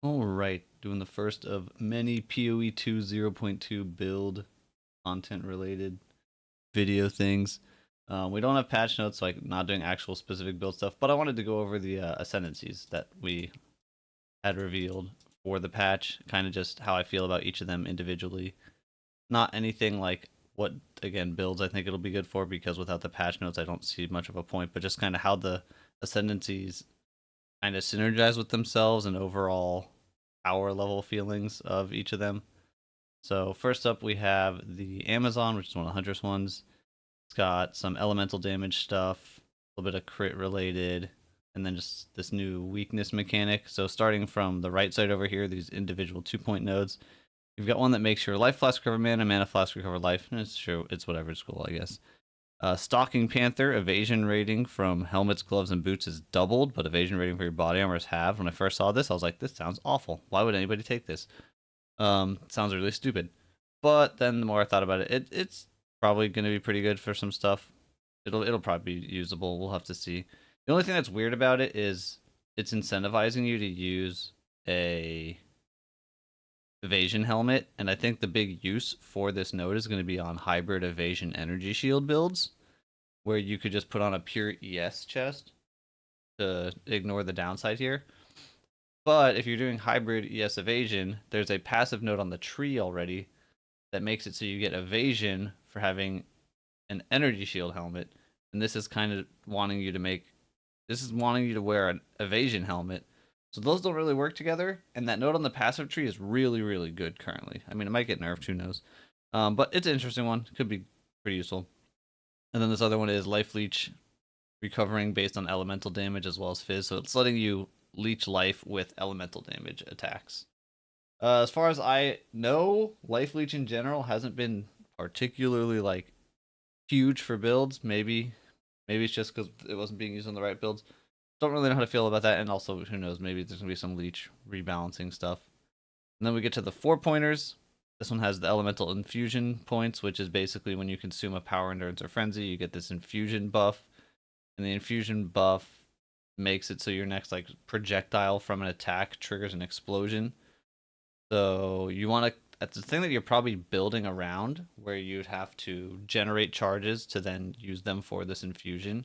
Alright, doing the first of many PoE2 0.2 build content related video things. We don't have patch notes, so like not doing actual specific build stuff, but I wanted to go over the Ascendancies that we had revealed for the patch, kind of just how I feel about each of them individually. Not anything like what, again, builds I think it'll be good for, because without the patch notes I don't see much of a point, but just kind of how the Ascendancies kind of synergize with themselves and overall power level feelings of each of them. So first up we have the Amazon, which is one of the Huntress ones. It's got some elemental damage stuff, a little bit of crit related, and then just this new weakness mechanic. So starting from the right side over here, these individual 2-point nodes. You've got one that makes your life flask recover mana flask recover life. And it's true, it's whatever, it's cool, I guess. Stalking Panther, evasion rating from helmets, gloves, and boots is doubled, but evasion rating for your body armor is halved. When I first saw this, I was like, this sounds awful. Why would anybody take this? Sounds really stupid. But then the more I thought about it, it's probably going to be pretty good for some stuff. It'll probably be usable. We'll have to see. The only thing that's weird about it is it's incentivizing you to use a evasion helmet, and I think the big use for this node is going to be on hybrid evasion energy shield builds, where you could just put on a pure ES chest to ignore the downside here. But if you're doing hybrid ES evasion, there's a passive node on the tree already that makes it so you get evasion for having an energy shield helmet, and this is kind of wanting you to make this is wanting you to wear an evasion helmet. So those don't really work together, and that node on the passive tree is really, really good currently. I mean, it might get nerfed, who knows? But it's an interesting one. Could be pretty useful. And then this other one is Life Leech, recovering based on elemental damage as well as fizz. So it's letting you leech life with elemental damage attacks. As far as I know, Life Leech in general hasn't been particularly like huge for builds. Maybe it's just because it wasn't being used on the right builds. Don't really know how to feel about that, and also who knows, maybe there's gonna be some leech rebalancing stuff. And then we get to the 4-pointers. This one has the elemental infusion points, which is basically when you consume a power, endurance, or frenzy, you get this infusion buff. And the infusion buff makes it so your next like projectile from an attack triggers an explosion. So you want to. That's the thing that you're probably building around, where you'd have to generate charges to then use them for this infusion.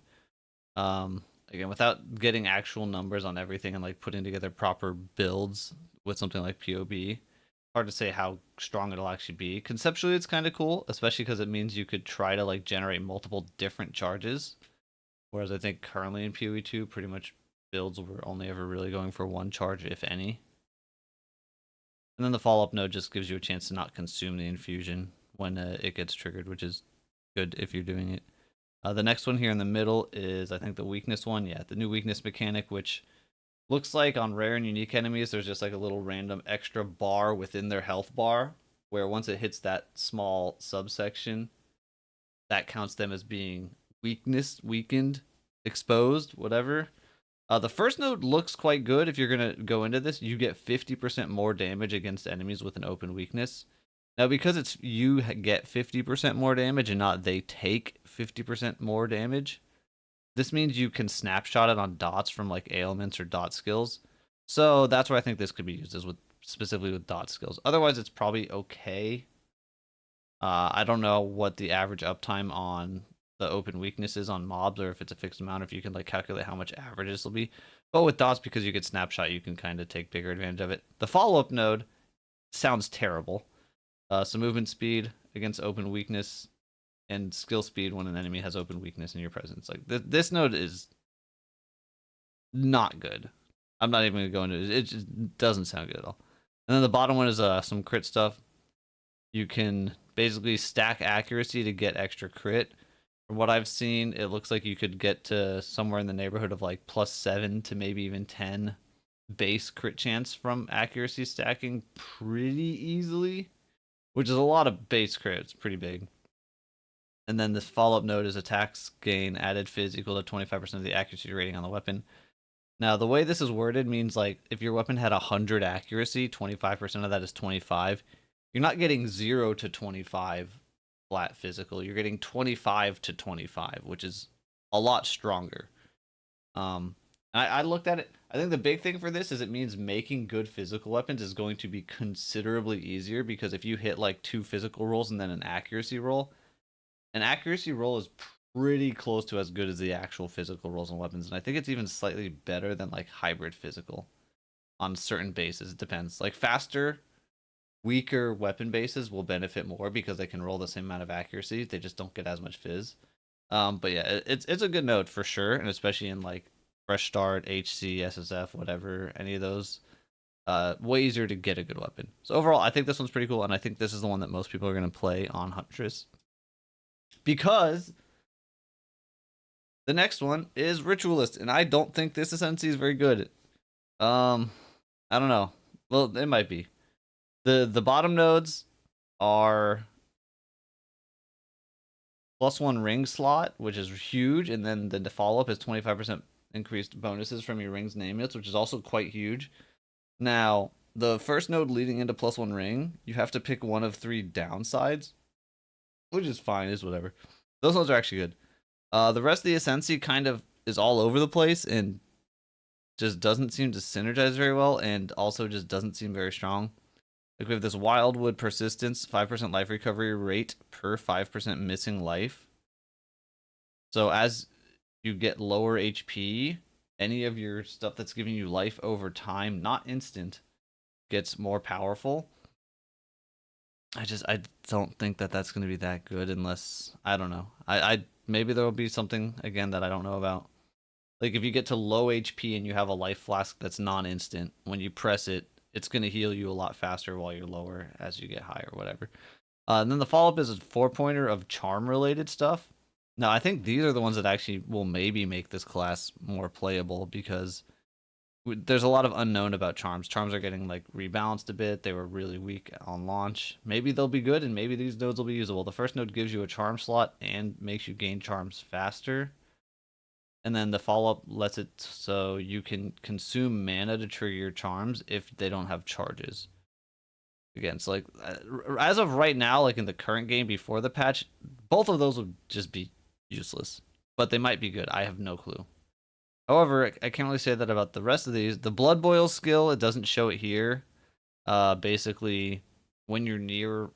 Again, without getting actual numbers on everything and like putting together proper builds with something like POB, hard to say how strong it'll actually be. Conceptually, it's kind of cool, especially because it means you could try to like generate multiple different charges. Whereas I think currently in PoE2, pretty much builds were only ever really going for one charge, if any. And then the follow-up node just gives you a chance to not consume the infusion when it gets triggered, which is good if you're doing it. The next one here in the middle is, I think, the weakness one. Yeah, the new weakness mechanic, which looks like on rare and unique enemies, there's just like a little random extra bar within their health bar, where once it hits that small subsection, that counts them as being weakened, exposed, whatever. The first node looks quite good if you're going to go into this. You get 50% more damage against enemies with an open weakness. Now, because it's you get 50% more damage and not they take 50% more damage, this means you can snapshot it on dots from like ailments or dot skills. So that's where I think this could be used, is with specifically with dot skills. Otherwise, it's probably okay. I don't know what the average uptime on the open weakness is on mobs, or if it's a fixed amount, if you can like calculate how much average this will be. But with dots, because you get snapshot, you can kind of take bigger advantage of it. The follow-up node sounds terrible. So movement speed against open weakness, and skill speed when an enemy has open weakness in your presence. Like this node is not good. I'm not even gonna go into it. It just doesn't sound good at all. And then the bottom one is some crit stuff. You can basically stack accuracy to get extra crit. From what I've seen, it looks like you could get to somewhere in the neighborhood of like +7 to maybe even 10 base crit chance from accuracy stacking pretty easily, which is a lot of base crit. It's pretty big. And then this follow-up node is attacks gain added fizz equal to 25% of the accuracy rating on the weapon. Now, the way this is worded means like if your weapon had 100 accuracy, 25% of that is 25. You're not getting 0 to 25 flat physical. You're getting 25 to 25, which is a lot stronger. I looked at it. I think the big thing for this is it means making good physical weapons is going to be considerably easier because if you hit like 2 physical rolls and then an accuracy roll is pretty close to as good as the actual physical rolls on weapons, and I think it's even slightly better than like hybrid physical on certain bases. It depends. Like faster, weaker weapon bases will benefit more because they can roll the same amount of accuracy. They just don't get as much fizz. But yeah, it's a good node for sure, and especially in like fresh start, HC, SSF, whatever, any of those. Way easier to get a good weapon. So overall, I think this one's pretty cool, and I think this is the one that most people are going to play on Huntress because the next one is Ritualist, and I don't think this Ascendancy is very good. Um, I don't know. Well, it might be. The bottom nodes are +1 ring slot, which is huge, and then the follow up is 25% increased bonuses from your ring's namutes, which is also quite huge. Now, the first node leading into +1 ring, you have to pick one of 3 downsides, which is fine, is whatever. Those ones are actually good. The rest of the Ascendancy kind of is all over the place and just doesn't seem to synergize very well, and also just doesn't seem very strong. Like we have this Wildwood Persistence, 5% life recovery rate per 5% missing life. So as you get lower HP, any of your stuff that's giving you life over time, not instant, gets more powerful. I don't think that that's going to be that good unless I don't know. I maybe there will be something again that I don't know about. Like if you get to low HP and you have a life flask that's non-instant, when you press it, it's going to heal you a lot faster while you're lower as you get higher, whatever. And then the follow-up is a 4-pointer of charm-related stuff. Now, I think these are the ones that actually will maybe make this class more playable because there's a lot of unknown about charms. Charms are getting like rebalanced a bit. They were really weak on launch. Maybe they'll be good and maybe these nodes will be usable. The first node gives you a charm slot and makes you gain charms faster. And then the follow-up lets it so you can consume mana to trigger your charms if they don't have charges. Again, so like as of right now, like in the current game before the patch, both of those would just be useless. But they might be good. I have no clue. However, I can't really say that about the rest of these. The Blood Boil skill, it doesn't show it here. Basically, when you're near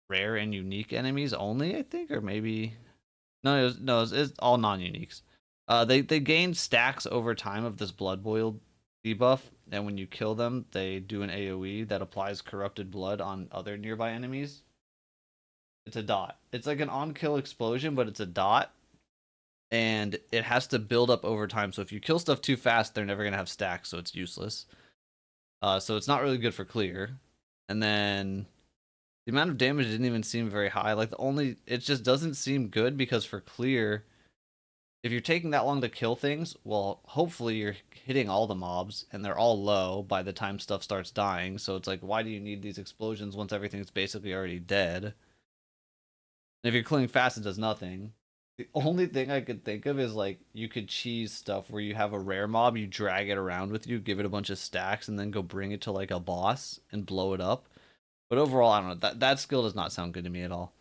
rare and unique enemies only, I think, or maybe no, it's all non-uniques. They gain stacks over time of this Blood Boil debuff, and when you kill them, they do an AoE that applies corrupted blood on other nearby enemies. It's a dot. It's like an on-kill explosion, but it's a dot, and it has to build up over time. So if you kill stuff too fast, they're never gonna have stacks, so it's useless. So it's not really good for clear. And then the amount of damage didn't even seem very high. Like it just doesn't seem good because for clear, if you're taking that long to kill things, well, hopefully you're hitting all the mobs and they're all low by the time stuff starts dying. So it's like, why do you need these explosions once everything's basically already dead? And if you're clearing fast, it does nothing. The only thing I could think of is like you could cheese stuff where you have a rare mob, you drag it around with you, give it a bunch of stacks, and then go bring it to like a boss and blow it up. But overall, I don't know. That skill does not sound good to me at all.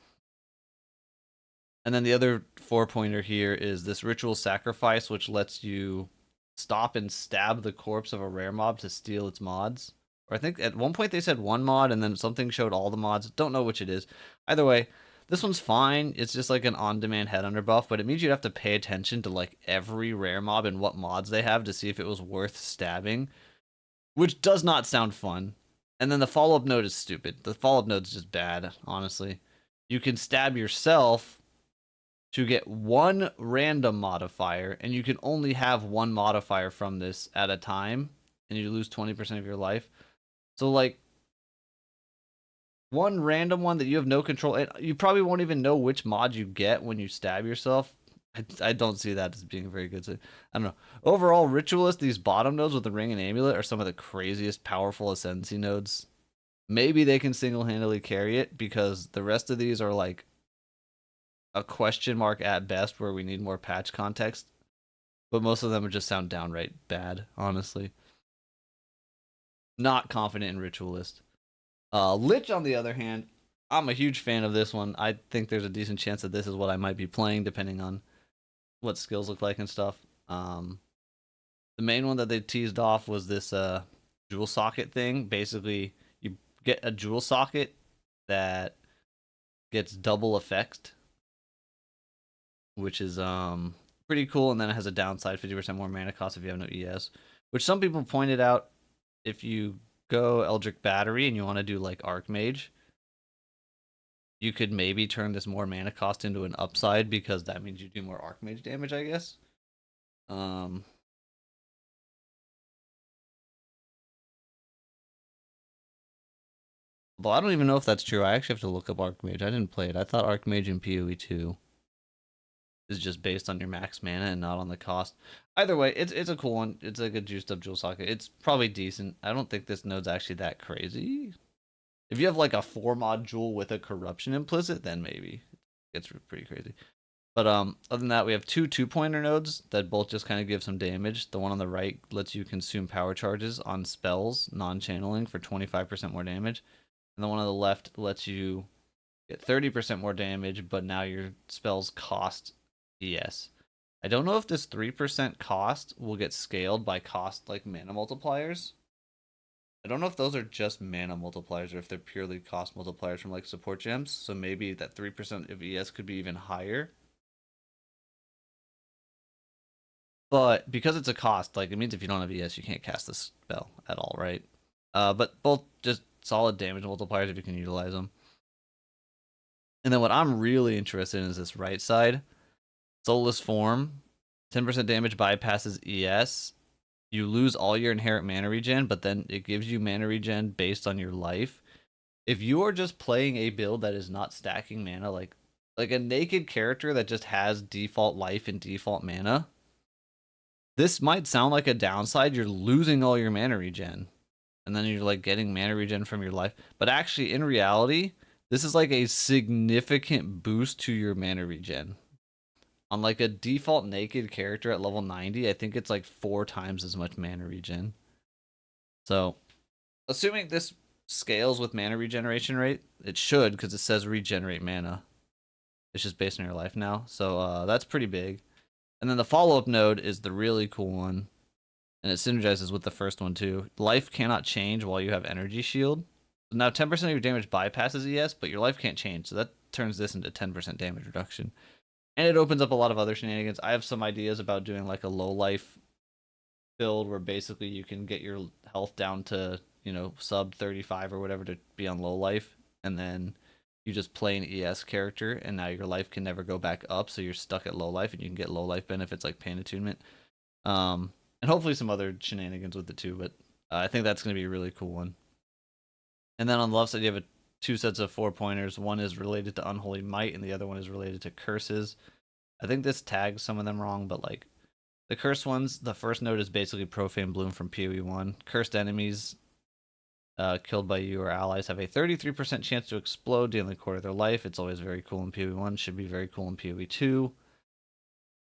And then the other 4-pointer here is this Ritual Sacrifice, which lets you stop and stab the corpse of a rare mob to steal its mods. Or I think at one point they said one mod and then something showed all the mods. Don't know which it is. Either way, this one's fine. It's just like an on-demand headhunter buff, but it means you'd have to pay attention to like every rare mob and what mods they have to see if it was worth stabbing, which does not sound fun. And then the follow-up node is stupid. The follow-up node is just bad, honestly. You can stab yourself to get one random modifier, and you can only have one modifier from this at a time, and you lose 20% of your life. So, like, one random one that you have no control, and you probably won't even know which mod you get when you stab yourself. I don't see that as being very good. So, I don't know. Overall, Ritualist, these bottom nodes with the ring and amulet are some of the craziest powerful ascendancy nodes. Maybe they can single-handedly carry it because the rest of these are like a question mark at best where we need more patch context. But most of them just sound downright bad, honestly. Not confident in Ritualist. Lich, on the other hand, I'm a huge fan of this one. I think there's a decent chance that this is what I might be playing, depending on what skills look like and stuff. The main one that they teased off was this jewel socket thing. Basically, you get a jewel socket that gets double effect, which is pretty cool, and then it has a downside, 50% more mana cost if you have no ES, which some people pointed out if you go Eldritch Battery and you want to do like Archmage, you could maybe turn this more mana cost into an upside because that means you do more Archmage damage, I guess. Well, I don't even know if that's true. I actually have to look up Archmage. I didn't play it. I thought Archmage in PoE2 is just based on your max mana and not on the cost. Either way, it's a cool one. It's like a juiced up jewel socket. It's probably decent. I don't think this node's actually that crazy. If you have like a 4 mod jewel with a corruption implicit, then maybe it's pretty crazy. But other than that, we have two 2-pointer nodes that both just kind of give some damage. The one on the right lets you consume power charges on spells, non-channeling, for 25% more damage. And the one on the left lets you get 30% more damage, but now your spells cost ES. I don't know if this 3% cost will get scaled by cost like mana multipliers. I don't know if those are just mana multipliers or if they're purely cost multipliers from like support gems. So maybe that 3% of ES could be even higher. But because it's a cost, like it means if you don't have ES, you can't cast this spell at all, right? But both just solid damage multipliers if you can utilize them. And then what I'm really interested in is this right side. Soulless Form, 10% damage bypasses ES. You lose all your inherent mana regen, but then it gives you mana regen based on your life. If you are just playing a build that is not stacking mana, like a naked character that just has default life and default mana, this might sound like a downside. You're losing all your mana regen, and then you're like getting mana regen from your life. But actually, in reality, this is like a significant boost to your mana regen. On like a default naked character at level 90, I think it's like 4 times as much mana regen. So, assuming this scales with mana regeneration rate, it should because it says regenerate mana. It's just based on your life now. So that's pretty big. And then the follow-up node is the really cool one. And it synergizes with the first one too. Life cannot change while you have energy shield. Now 10% of your damage bypasses ES, but your life can't change. So that turns this into 10% damage reduction. And it opens up a lot of other shenanigans. I have some ideas about doing like a low life build where basically you can get your health down to, sub 35 or whatever to be on low life. And then you just play an ES character and now your life can never go back up. So you're stuck at low life and you can get low life benefits like pain attunement. And hopefully some other shenanigans with it too. But I think that's going to be a really cool one. And then on the left side, you have 2 sets of 4-pointers. One is related to Unholy Might, and the other one is related to Curses. I think this tags some of them wrong, but like the cursed ones, the first node is basically Profane Bloom from PoE1. Cursed enemies killed by you or allies have a 33% chance to explode, dealing a quarter of their life. It's always very cool in PoE1. Should be very cool in PoE2.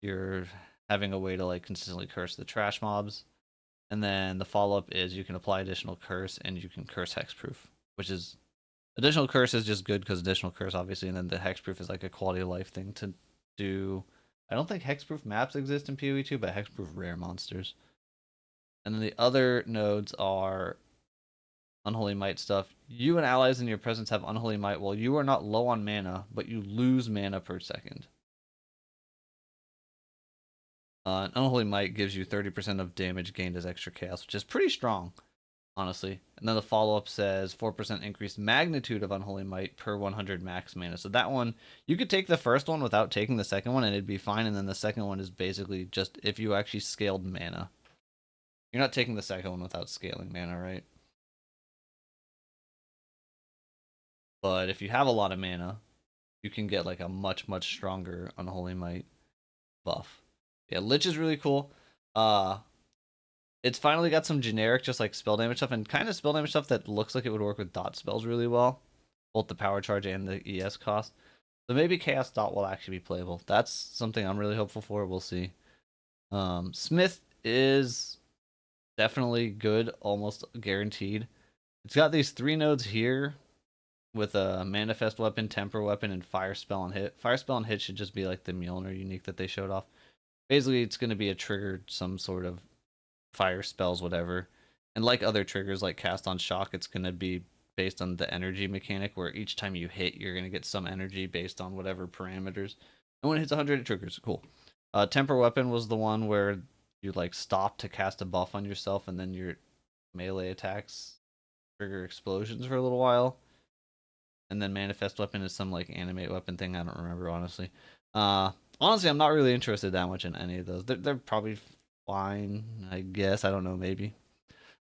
You're having a way to like consistently curse the trash mobs. And then the follow-up is you can apply additional curse and you can curse hexproof, which is additional curse is just good because additional curse obviously, and then the hexproof is like a quality of life thing to do. I don't think hexproof maps exist in PoE2, but hexproof rare monsters. And then the other nodes are Unholy Might stuff. You and allies in your presence have Unholy Might while you are not low on mana, but you lose mana per second. Unholy Might gives you 30% of damage gained as extra chaos, which is pretty strong, honestly. And then the follow-up says 4% increased magnitude of Unholy Might per 100 max mana. So that one, you could take the first one without taking the second one and it'd be fine. And then the second one is basically just if you actually scaled mana. You're not taking the second one without scaling mana, right? But if you have a lot of mana, you can get like a much, much stronger Unholy Might buff. Yeah, Lich is really cool. It's finally got some generic, just like spell damage stuff, and kind of spell damage stuff that looks like it would work with dot spells really well, both the power charge and the ES cost. So maybe Chaos Dot will actually be playable. That's something I'm really hopeful for. We'll see. Smith is definitely good, almost guaranteed. It's got these 3 nodes here with a Manifest Weapon, Temper Weapon, and Fire Spell and Hit. Fire Spell and Hit should just be like the Mjolnir unique that they showed off. Basically, it's going to be a triggered some sort of fire spells, whatever. And like other triggers, like cast on shock, it's gonna be based on the energy mechanic, where each time you hit, you're gonna get some energy based on whatever parameters. And when it hits 100, it triggers. Cool. Temper weapon was the one where you like stop to cast a buff on yourself, and then your melee attacks trigger explosions for a little while. And then manifest weapon is some like animate weapon thing. I don't remember honestly. Honestly, I'm not really interested that much in any of those. They're probably fine, I guess. I don't know, maybe.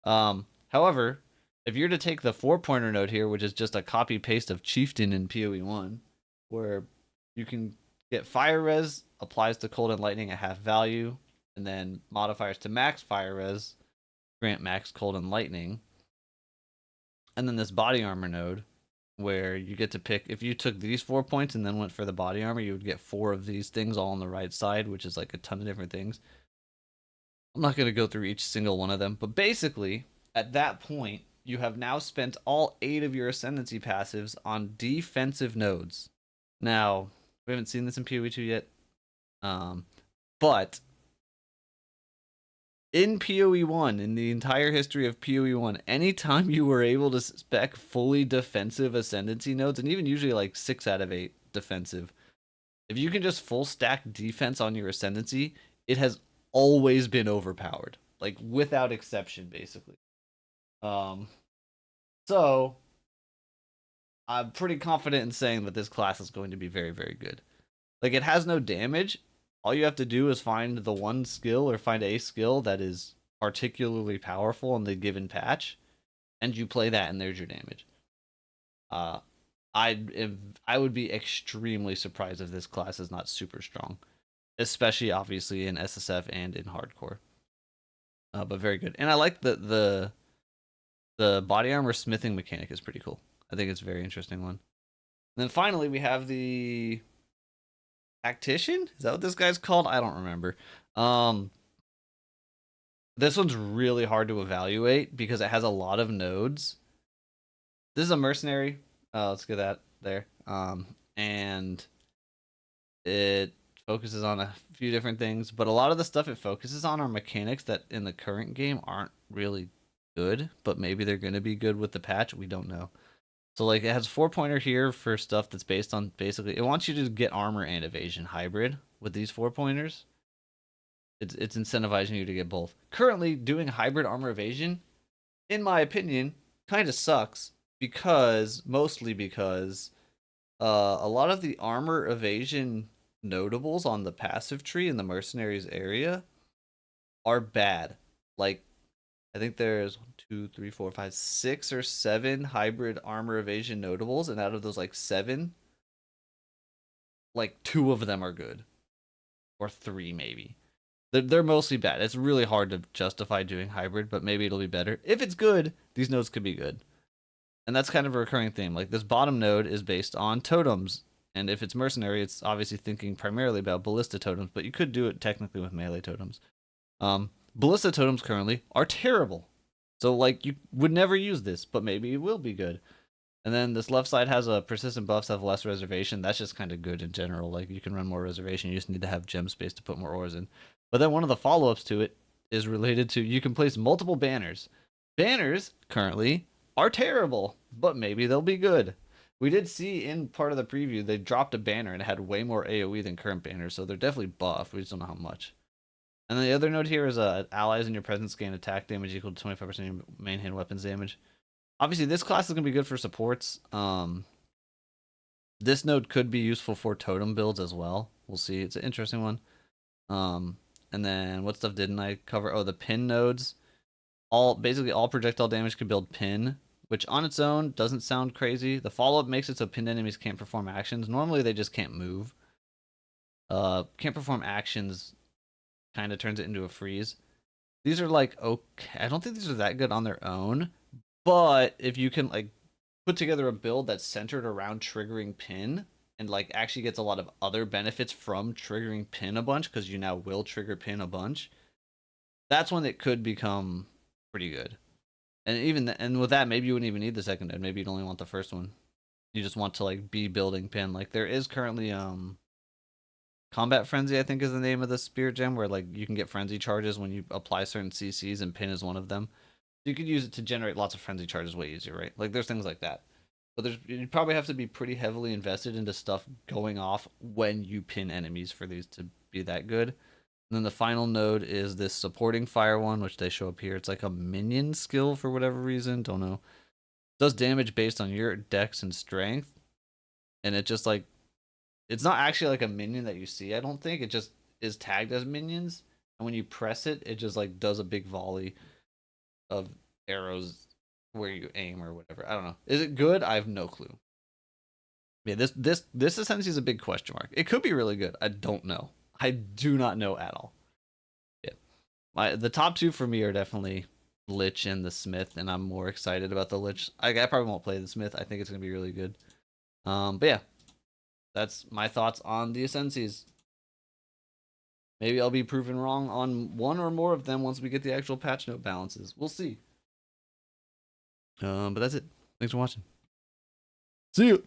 However, if you're to take the 4-pointer node here, which is just a copy paste of Chieftain in PoE1, where you can get fire res applies to cold and lightning at half value, and then modifiers to max fire res grant max cold and lightning. And then this body armor node, where you get to pick, if you took these 4 points and then went for the body armor, you would get 4 of these things all on the right side, which is like a ton of different things. I'm not going to go through each single one of them, but basically, at that point, you have now spent all 8 of your Ascendancy passives on defensive nodes. Now, we haven't seen this in PoE2 yet, but in PoE1, in the entire history of PoE1, anytime you were able to spec fully defensive Ascendancy nodes, and even usually like 6 out of 8 defensive, if you can just full stack defense on your Ascendancy, it has always been overpowered, like without exception, basically. So I'm pretty confident in saying that this class is going to be very, very good. Like, it has no damage. All you have to do is find the one skill or find a skill that is particularly powerful in the given patch, and you play that, and there's your damage. I would be extremely surprised if this class is not super strong, especially obviously in SSF and in hardcore. But very good, and I like the body armor smithing mechanic is pretty cool. I think it's a very interesting one. And then finally we have the Tactician? Is that what this guy's called? I don't remember. This one's really hard to evaluate because it has a lot of nodes. This is a mercenary. Let's get that there. And it focuses on a few different things, but a lot of the stuff it focuses on are mechanics that in the current game aren't really good, but maybe they're going to be good with the patch. We don't know. So like it has 4-pointer here for stuff that's based on basically it wants you to get armor and evasion hybrid with these 4-pointers. It's incentivizing you to get both. Currently doing hybrid armor evasion, in my opinion, kind of sucks mostly because a lot of the armor evasion notables on the passive tree in the mercenaries area are bad. Like I think there's 1, 2, 3, 4, 5, 6 or 7 hybrid armor evasion notables, and out of those like 7, like 2 of them are good, or 3 maybe. They're mostly bad. It's really hard to justify doing hybrid, but maybe it'll be better. If it's good, these nodes could be good, and that's kind of a recurring theme. Like this bottom node is based on totems, and if it's mercenary, it's obviously thinking primarily about ballista totems, but you could do it technically with melee totems. Ballista totems currently are terrible. So, like, you would never use this, but maybe it will be good. And then this left side has a persistent buffs, have less reservation. That's just kind of good in general. Like, you can run more reservation. You just need to have gem space to put more ores in. But then one of the follow-ups to it is related to you can place multiple banners. Banners, currently, are terrible, but maybe they'll be good. We did see in part of the preview, they dropped a banner and it had way more AoE than current banners, so they're definitely buffed. We just don't know how much. And then the other note here is allies in your presence gain attack damage equal to 25% of your main hand weapons damage. Obviously, this class is going to be good for supports. This node could be useful for totem builds as well. We'll see. It's an interesting one. And then what stuff didn't I cover? Oh, the pin nodes. Basically all projectile damage can build pin, which on its own doesn't sound crazy. The follow-up makes it so pinned enemies can't perform actions. Normally they just can't move. Can't perform actions kind of turns it into a freeze. These are like okay. I don't think these are that good on their own, but if you can like put together a build that's centered around triggering pin and like actually gets a lot of other benefits from triggering pin a bunch because you now will trigger pin a bunch, that's when it could become pretty good. And and with that, maybe you wouldn't even need the second node. Maybe you'd only want the first one. You just want to like be building pin. Like there is currently Combat Frenzy, I think, is the name of the Spirit Gem, where like you can get frenzy charges when you apply certain CCs, and pin is one of them. You could use it to generate lots of frenzy charges way easier, right? Like there's things like that. But you probably have to be pretty heavily invested into stuff going off when you pin enemies for these to be that good. And then the final node is this supporting fire one, which they show up here. It's like a minion skill for whatever reason. Don't know. It does damage based on your dex and strength. And it just like, it's not actually like a minion that you see, I don't think. It just is tagged as minions. And when you press it, it just like does a big volley of arrows where you aim or whatever. I don't know. Is it good? I have no clue. Yeah, this essentially is a big question mark. It could be really good. I don't know. I do not know at all. Yeah, the top two for me are definitely Lich and the Smith, and I'm more excited about the Lich. I probably won't play the Smith. I think it's gonna be really good. But yeah, that's my thoughts on the Ascendancies. Maybe I'll be proven wrong on one or more of them once we get the actual patch note balances. We'll see. But that's it. Thanks for watching. See you.